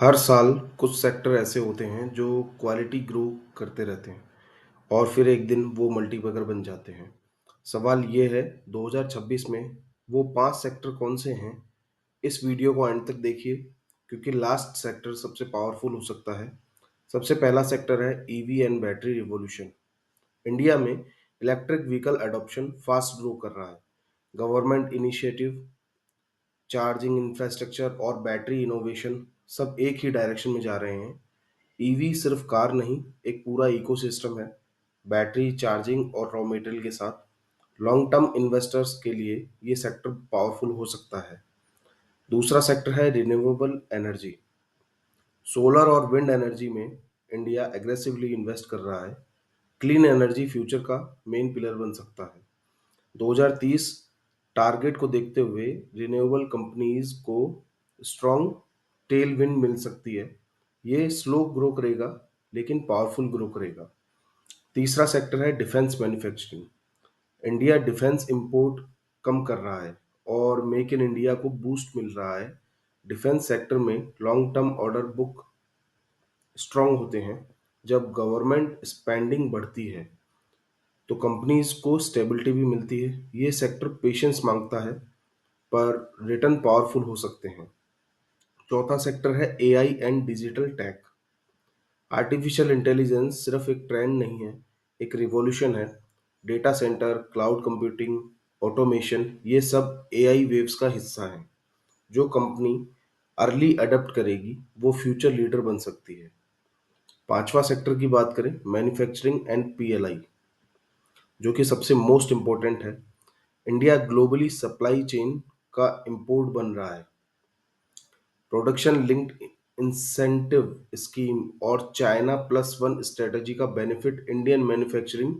हर साल कुछ सेक्टर ऐसे होते हैं जो क्वालिटी ग्रो करते रहते हैं और फिर एक दिन वो मल्टीबैगर बन जाते हैं। सवाल ये है 2026 में वो 5 सेक्टर कौन से हैं? इस वीडियो को एंड तक देखिए क्योंकि लास्ट सेक्टर सबसे पावरफुल हो सकता है। सबसे पहला सेक्टर है EV and battery revolution. India में electric vehicle adoption fast grow कर रहा है। गवर्नमेंट इनिशिएटिव, चार्जिंग इंफ्रास्ट्रक्चर और बैटरी इनोवेशन सब एक ही डायरेक्शन में जा रहे हैं। ईवी सिर्फ कार नहीं, एक पूरा इकोसिस्टम है। बैटरी, चार्जिंग और रॉ मटेरियल के साथ लॉन्ग टर्म इन्वेस्टर्स के लिए ये सेक्टर पावरफुल हो सकता है। दूसरा सेक्टर है रिन्यूएबल एनर्जी। सोलर और विंड एनर्जी में इंडिया एग्रेसिवली इन्वेस्ट कर रहा है। क्लीन एनर्जी फ्यूचर का मेन पिलर बन सकता है। 2030 टारगेट को देखते हुए रिन्यूएबल कंपनीज को स्ट्रॉन्ग टेल विंड मिल सकती है। ये स्लो ग्रो करेगा लेकिन पावरफुल ग्रो करेगा। तीसरा सेक्टर है defence manufacturing. India defence import कम कर रहा है और मेक इन इंडिया को बूस्ट मिल रहा है। डिफेंस सेक्टर में long term order book strong होते हैं। जब गवर्नमेंट स्पेंडिंग बढ़ती है तो कंपनीज को स्टेबिलिटी भी मिलती है। ये सेक्टर पेशेंस मांगता है पर रिटर्न पावरफुल हो सकते हैं। चौथा सेक्टर है AI and digital tech. Artificial intelligence सिर्फ एक ट्रेंड नहीं है, एक रिवॉल्यूशन है। Data centre, cloud computing, automation, ये सब एआई वेव्स का हिस्सा है। जो कंपनी अर्ली अडेप्ट करेगी वो फ्यूचर लीडर बन सकती है। पांचवा सेक्टर की बात करें, मैन्युफैक्चरिंग एंड पीएलआई, जो कि सबसे मोस्ट इम्पोर्टेंट है। इंडिया ग्लोबली सप्लाई चेन का इम्पोर्ट बन रहा है। प्रोडक्शन लिंक्ड इंसेंटिव स्कीम और चाइना प्लस वन स्ट्रेटजी का बेनिफिट इंडियन मैन्युफैक्चरिंग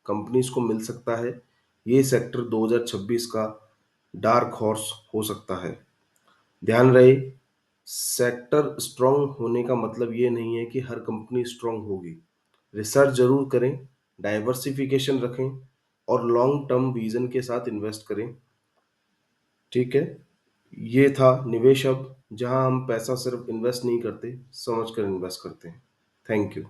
कंपनीज को मिल सकता है। ये सेक्टर 2026 का डार्क हॉर्स हो सकता है। ध्यान रहे, सेक्टर स्ट्रांग होने का मतलब ये नहीं है कि हर कंपनी स्ट्रांग होगी। रिसर्च जरूर करें, डाइवर्सिफिकेशन रखें और लॉन्ग टर्म विजन के साथ इन्वेस्ट करें। ठीक है, ये था निवेश अब, जहां हम पैसा सिर्फ इन्वेस्ट नहीं करते, समझ कर इन्वेस्ट करते हैं। Thank you.